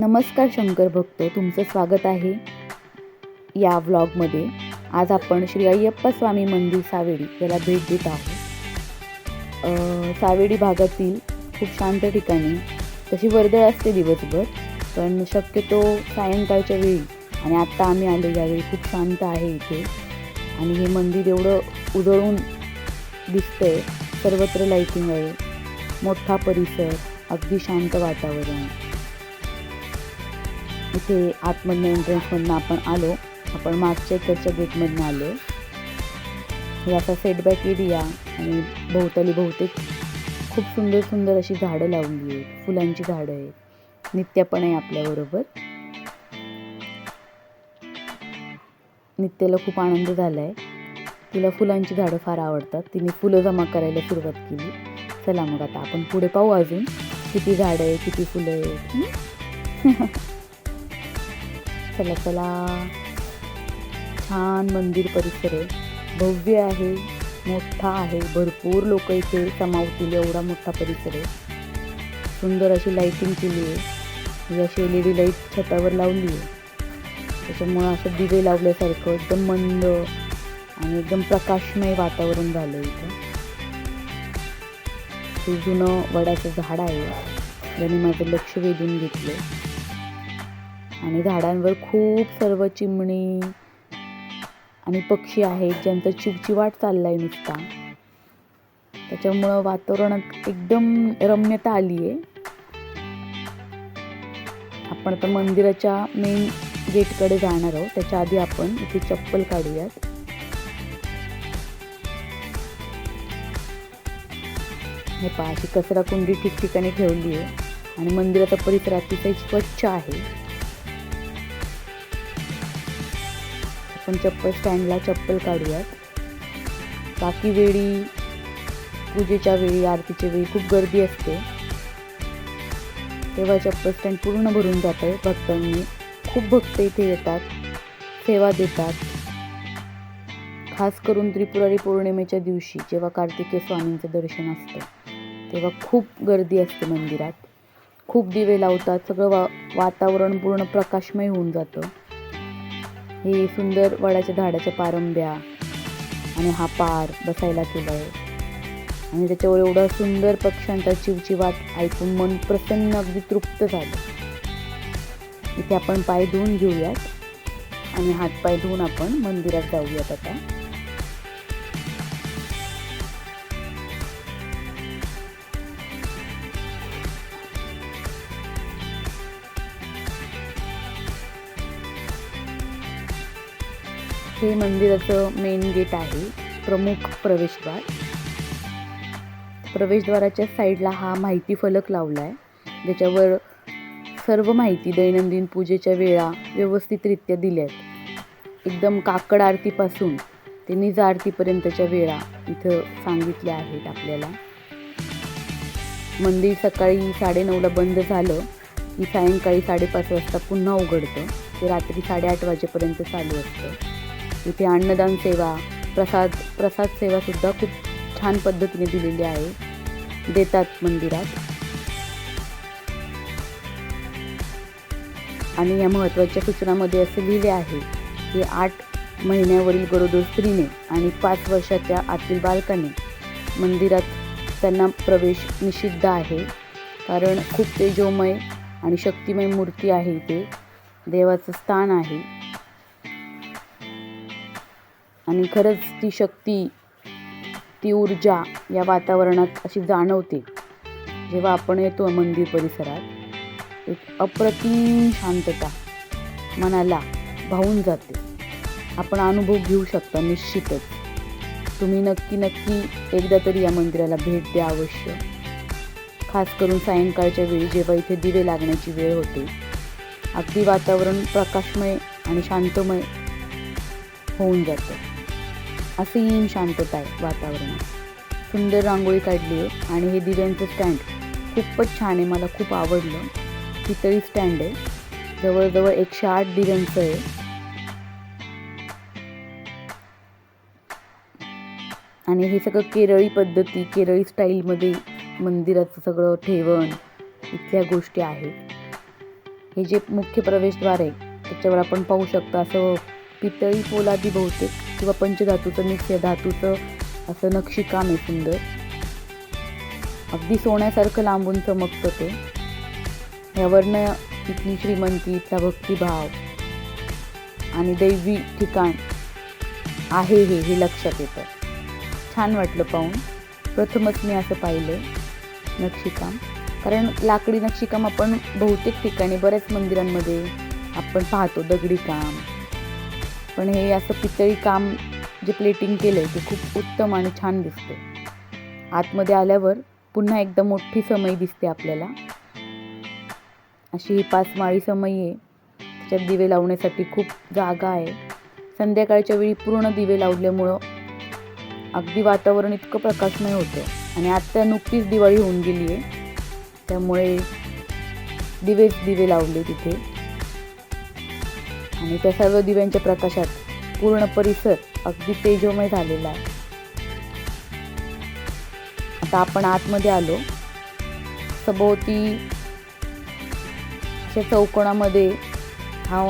नमस्कार शंकर भक्त, तुमचं स्वागत आहे या व्लॉगमध्ये. आज आपण श्री अय्यप्पा स्वामी मंदिर सावेडी याला भेट देत आहोत. सावेडी भागातील खूप शांत ठिकाणी तशी वर्दळ असते दिवसभर, पण शक्यतो सायंकाळच्या वेळी आणि आत्ता आम्ही आलो यावेळी खूप शांत आहे इथे. आणि हे मंदिर एवढं उजळून दिसतंय, सर्वत्र लाईटिंग आहे, मोठा परिसर, अगदी शांत वातावरण. इथे आतमधनं एंट्रन्समधनं आपण आलो, आपण मागच्या इकडच्या गेटमधनं आलो. हे असा सेटबॅक एरिया आणि भोवताली बहुतेक खूप सुंदर सुंदर अशी झाडं लावली आहेत, फुलांची झाडं आहेत. नित्या पण आहे आपल्याबरोबर. नित्याला खूप आनंद झाला आहे, तिला फुलांची झाडं फार आवडतात. तिने फुलं जमा करायला सुरुवात केली. चला मग आता आपण पुढे पाहू अजून किती झाडं आहे, किती फुलं आहेत. चला चला. छान मंदिर परिसर आहे, भव्य आहे, मोठा आहे, भरपूर लोक इथे समावतील एवढा मोठा परिसर आहे. सुंदर अशी लाईटिंग केली आहे, अशी LED लाईट छतावर लावली आहे, त्याच्यामुळं असं दिवे लावल्यासारखं एकदम मंद आणि एकदम प्रकाशमय वातावरण झालं इथं. हे जुनं वडाचं झाड आहे, ज्याने माझं लक्ष वेधून घेतलं. आणि झाडांवर खूप सर्व चिमणी आणि पक्षी आहेत, ज्यांचा चिवचिवाट चाललाय नुसता. त्याच्यामुळं वातावरणात एकदम रम्यता आली आहे. आपण आता मंदिराच्या मेन गेटकडे जाणार आहोत, त्याच्या आधी आपण इथे चप्पल काढूयात. हे पहा, अशी कचरा कुंडी ठिकठिकाणी ठेवली आहे आणि मंदिराचा परिसर अतिशय स्वच्छ आहे. आपण चप्पल स्टँडला चप्पल काढूयात. बाकी वेळी, पूजेच्या वेळी, आरतीच्या वेळी खूप गर्दी असते, तेव्हा चप्पल स्टँड पूर्ण भरून जात आहे भक्तांनी. खूप भक्त इथे येतात, सेवा देतात. खास करून त्रिपुरारी पौर्णिमेच्या दिवशी जेव्हा कार्तिकेय स्वामींचं दर्शन असतं, तेव्हा खूप गर्दी असते मंदिरात. खूप दिवे लावतात, सगळं वातावरण पूर्ण प्रकाशमय होऊन जातं. हे सुंदर वडाच्या झाडाच्या पारंब्या आणि हा पार बसायला केला आहे आणि त्याच्यावर एवढा सुंदर पक्ष्यांचा चिवचिवाट ऐकून मन प्रसन्न, अगदी तृप्त झालं. इथे आपण पाय धुवून घेऊयात आणि हातपाय धुवून आपण मंदिरात जाऊयात आता. हे मंदिराचं मेन गेट आहे, प्रमुख प्रवेशद्वार. प्रवेशद्वाराच्या साईडला हा माहिती फलक लावला आहे, ज्याच्यावर सर्व माहिती, दैनंदिन पूजेच्या वेळा व्यवस्थितरित्या दिल्या आहेत. एकदम काकड आरतीपासून ते निज आरतीपर्यंतच्या वेळा इथं सांगितल्या आहेत आपल्याला. मंदिर सकाळी 9:30ला बंद झालं की सायंकाळी 5:30 वाजता पुन्हा उघडतं. ते रात्री 8:30 वाजेपर्यंत चालू असतं. इथे अन्नदान सेवा, प्रसाद सेवासुद्धा खूप छान पद्धतीने दिलेली आहे, देतात मंदिरात. आणि या महत्त्वाच्या सूचनामध्ये असे लिहिले आहे की 8 महिन्यावरील गरोदर स्त्रीने आणि 5 वर्षाच्या आतील बालकाने मंदिरात त्यांना प्रवेश निषिद्ध आहे, कारण खूप तेजोमय आणि शक्तिमय मूर्ती आहे इथे, देवाचं स्थान आहे. आणि खरंच ती शक्ती, ती ऊर्जा या वातावरणात अशी जाणवते जेव्हा आपण येतो मंदिर परिसरात. एक अप्रतिम शांतता मनाला भावून जाते. आपण अनुभव घेऊ शकता निश्चितच. तुम्ही नक्की एकदा तरी या मंदिराला भेट द्या अवश्य. खास करून सायंकाळच्या वेळी जेव्हा इथे दिवे लागण्याची वेळ होते, अगदी वातावरण प्रकाशमय आणि शांतमय होऊन जातं. असीम शांतता आहे वातावरणात. सुंदर रांगोळी काढली आहे आणि हे दिव्यांचं स्टँड खूपच छान आहे, मला खूप आवडलं. पितळी स्टँड आहे, जवळजवळ 108 दिव्यांचं आहे. आणि हे सगळं केरळी पद्धती, केरळी स्टाईलमध्ये मंदिराचं सगळं ठेवण, इथल्या गोष्टी आहेत. हे जे मुख्य प्रवेशद्वार आहे त्याच्यावर आपण पाहू शकतो असं पितळी पोलादी बहुतेक किंवा पंचधातूचं मिक्स धातूचं असं नक्षीकाम आहे सुंदर. अगदी सोन्यासारखं लांबून चमकतं ते. यावरनं इथली श्रीमंती, इथला भक्तिभाव आणि दैवी ठिकाण आहे हे लक्षात येतं. छान वाटलं पाहून. प्रथमच मी असं पाहिलं नक्षीकाम. कारण लाकडी नक्षीकाम आपण बहुतेक ठिकाणी बऱ्याच मंदिरांमध्ये आपण पाहतो, दगडी काम. पण हे असं पितळी काम जे प्लेटिंग केलं आहे ते खूप उत्तम आणि छान दिसते. आतमध्ये आल्यावर पुन्हा एकदा मोठी समई दिसते आपल्याला. अशी ही 5 माळी समई आहे. त्याच्यात दिवे लावण्यासाठी खूप जागा आहे. संध्याकाळच्या वेळी पूर्ण दिवे लावल्यामुळं अगदी वातावरण इतकं प्रकाशमय होतं. आणि आता नुकतीच दिवाळी होऊन गेली आहे, त्यामुळे दिवे लावले तिथे. आणि त्या सर्व दिव्यांच्या प्रकाशात पूर्ण परिसर अगदी तेजोमय झालेला आहे. आता आपण आतमध्ये आलो. सभोवती अशा चौकोनामध्ये हा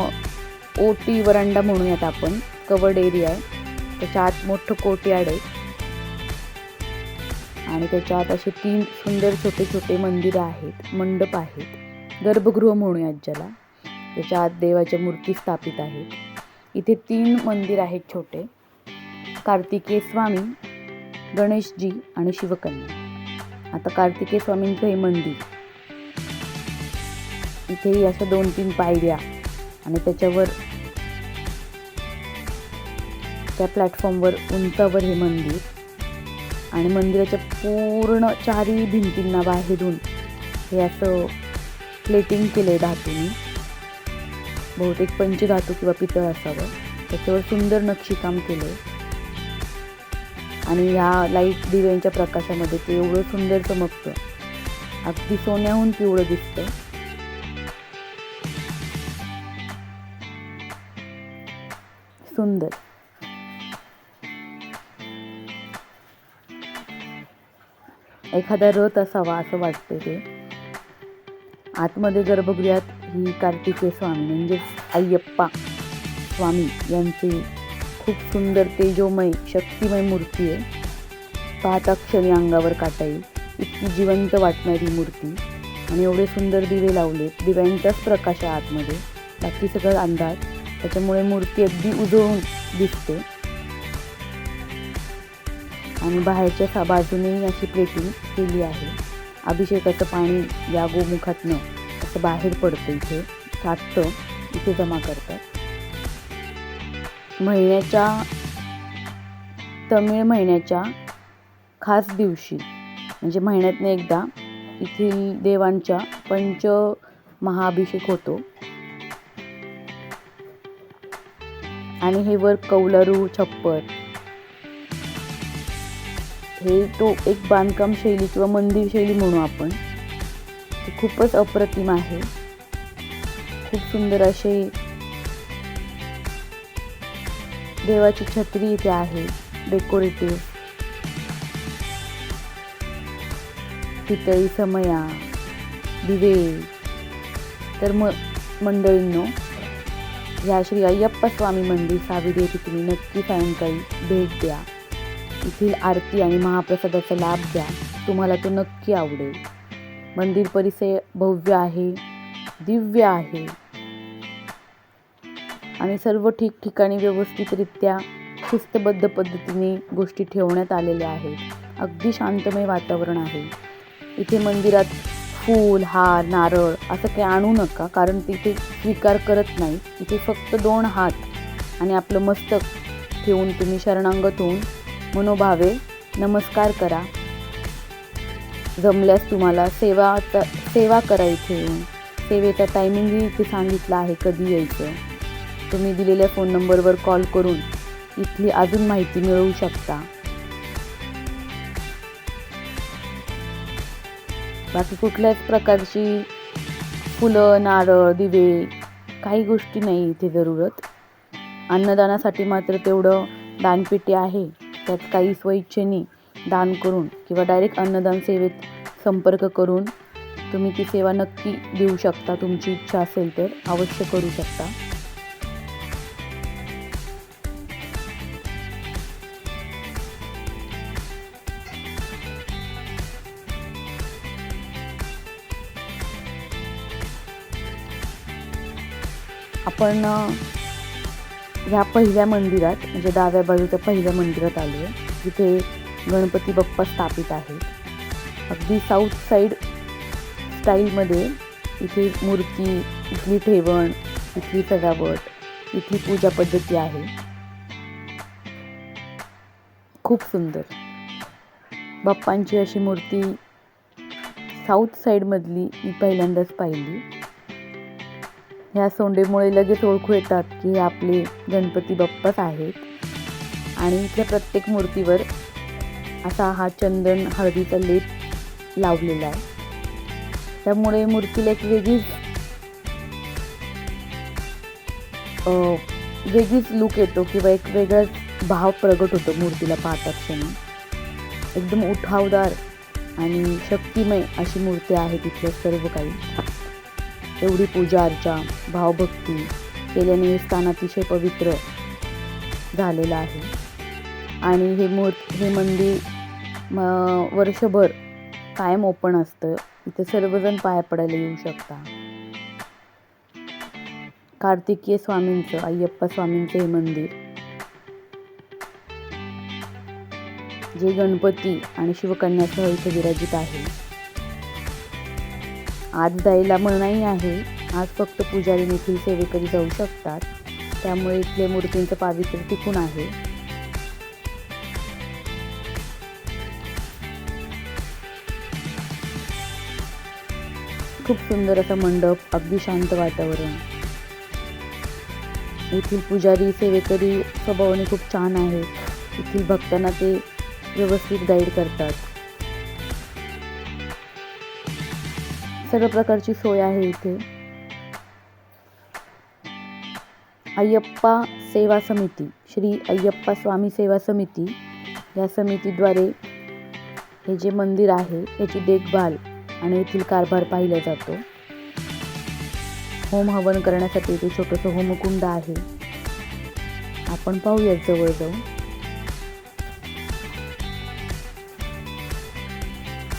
ओटी वरांडा म्हणूयात आपण, कवर्ड एरिया आहे. त्याच्या आत मोठं कोर्टयार्ड आहे आणि त्याच्या आत असे 3 सुंदर छोटे छोटे मंदिरं आहेत, मंडप आहेत, गर्भगृह म्हणूयात ज्याला. त्याच्या आत देवाच्या मूर्ती स्थापित आहेत. इथे 3 मंदिर आहेत छोटे, कार्तिकेय स्वामी, गणेशजी आणि शिवकन्या. आता कार्तिकेय स्वामींचं हे मंदिर, इथेही अशा 2-3 पायऱ्या आणि त्याच्यावर त्या प्लॅटफॉर्मवर उंचावर हे मंदिर. आणि मंदिराच्या पूर्ण 4ही भिंतींना बाहेरून हे असं प्लेटिंग केलं आहे धातूने. बहुतेक पंचधातू किंवा पितळ असावं. त्याच्यावर सुंदर नक्षीकाम केलं आहे. आणि ह्या लाईट दिव्यांच्या प्रकाशामध्ये ते एवढं सुंदर चमकतं, अगदी सोन्याहून पिवळं दिसतं. सुंदर. एखादा रथ असावा असं वाटतं ते. आतमध्ये गर्भगृहात ही कार्तिकेय स्वामी म्हणजेच अय्यप्पा स्वामी यांची खूप सुंदर तेजोमय शक्तिमय मूर्ती आहे. पाहता क्षणी अंगावर काटा येईल इतकी जिवंत वाटणारी मूर्ती. आणि एवढे सुंदर दिवे लावलेत. दिव्यांचाच प्रकाश आहे आतमध्ये, बाकी सगळं अंधार. त्याच्यामुळे मूर्ती अगदी उजळून दिसते. आणि बाहेरच्या बाजूनेही अशी प्लेटिंग केली आहे. अभिषेकाचं पाणी या गोमुखातनं असं बाहेर पडतं, इथे साठतं, इथे जमा करतात. तमिळ महिन्याच्या खास दिवशी म्हणजे महिन्यातनं एकदा येथील देवांच्या महाअभिषेक होतो. आणि हे वर कौलारू छप्पर, हे तो एक बांधकाम शैली किंवा मंदिर शैली म्हणू आपण, ती खूपच अप्रतिम आहे. खूप सुंदर असे देवाची छत्री इथे आहे, डेकोरेटिव्ह. पितळी समया, दिवे. तर मंडळींनो, या श्री अय्यप्पा स्वामी मंदिर साविरी येथे तुम्ही नक्की सायंकाळी भेट द्या. येथील आरती आणि महाप्रसादाचा लाभ घ्या, तुम्हाला तो नक्की आवडेल. मंदिर परिसर भव्य आहे, दिव्य आहे आणि सर्व ठिकठिकाणी व्यवस्थितरित्या शिस्तबद्ध पद्धतीने गोष्टी ठेवण्यात आलेल्या आहेत. अगदी शांतमय वातावरण आहे. इथे मंदिरात फूल, हार, नारळ असं काही आणू नका, कारण तिथे स्वीकार करत नाही. इथे फक्त 2 हात आणि आपलं मस्तक ठेवून तुम्ही शरणागत होऊन मनोभावे नमस्कार करा. जमल्यास तुम्हाला सेवा करा. इथे सेवेचा टायमिंगही इथे सांगितला आहे कधी यायचं. तुम्ही दिलेल्या फोन नंबरवर कॉल करून इथली अजून माहिती मिळवू शकता. बाकी कुठल्याच प्रकारची फुलं, नारळ, दिवे काही गोष्टी नाही इथे जरूरत. अन्नदानासाठी मात्र तेवढं दानपेटी आहे, त्यात काही स्वइच्छेने दान करून किंवा डायरेक्ट अन्नदान सेवेत संपर्क करून तुम्ही ती सेवा नक्की देऊ शकता. तुमची इच्छा असेल तर अवश्य करू शकता. आपण ह्या पहिल्या मंदिरात म्हणजे डाव्या बाजूच्या पहिल्या मंदिरात आलो आहे, जिथे गणपती बाप्पा स्थापित आहेत. अगदी साऊथ साईड स्टाईलमध्ये इथे मूर्ती, इथली ठेवण, इथली सजावट, इथली पूजा पद्धती आहे. खूप सुंदर बाप्पांची अशी मूर्ती साऊथ साईडमधली मी पहिल्यांदाच पाहिली. ह्या सोंडेमुळे लगेच ओळखू येतात की हे आपले गणपती बाप्पाच आहेत. आणि इथल्या प्रत्येक मूर्तीवर असा हा चंदन हळदीचा लेप लावलेला आहे. त्यामुळे मूर्तीला एक वेगळीच लूक येतो किंवा एक वेगळाच भाव प्रगट होतो मूर्तीला पाहता क्षणी. एकदम उठावदार आणि शक्तिमय अशी मूर्ती आहे तिथलं सर्व काही. एवढी पूजा अर्चा, भावभक्ती केल्याने हे स्थान अतिशय पवित्र झालेलं आहे. आणि हे मंदिर वर्षभर कायम ओपन असतं. इथे सर्वजण पाया पडायला येऊ शकता. कार्तिकेय स्वामींचं, अय्यप्पा स्वामींचं हे मंदिर, जे गणपती आणि शिवकन्यासह इथे विराजित आहे. आज जायला मनाई आहे. आज फक्त पुजारी देखील सेवेकरी जाऊ शकतात. त्यामुळे इथल्या मूर्तींचं पावित्र्य टिकून आहे. खूप सुंदर असा मंडप, अगदी शांत वातावरण. येथील पुजारी सेवेकरी स्वभावाने खूप छान आहेत. येथील भक्तांना ते व्यवस्थित गाईड करतात. सर्व प्रकारची सोय आहे इथे. अय्यप्पा सेवा समिती, श्री अय्यप्पा स्वामी सेवा समिती, या समितीद्वारे हे जे मंदिर आहे याची देखभाल आणि येथील कारभार पाहिला जातो. होम हवन करण्यासाठी इथे छोटंसं होमकुंड आहे. आपण पाहूयात जवळ जाऊन.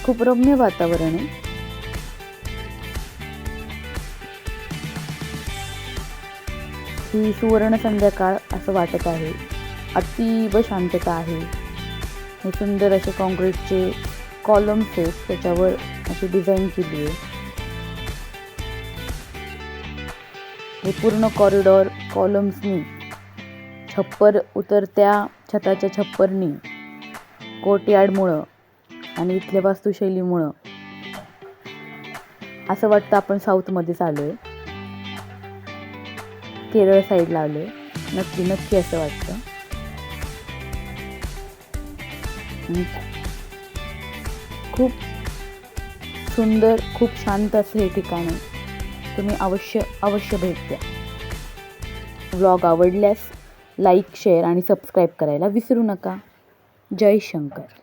खूप रम्य वातावरण आहे. ही सुवर्ण संध्याकाळ असं वाटत आहे. अतीव शांतता आहे. हे सुंदर असे कॉन्क्रीटचे कॉलम्स आहेत, त्याच्यावर अशी डिझाईन केली आहे. हे पूर्ण कॉरिडॉर कॉलम्सनी, छप्पर उतरत्या छताच्या छप्परनी, कोर्टयार्डमुळं आणि इथल्या वास्तुशैलीमुळं असं वाटतं आपण साऊथमध्येच आलो आहे. केरळ साईडला आलो आहे. नक्की असं वाटतं. खूप सुंदर, खूप शांत असं हे ठिकाण आहे. तुम्ही अवश्य भेट द्या. व्लॉग आवडल्यास लाईक, शेअर आणि सबस्क्राईब करायला विसरू नका. जय शंकर.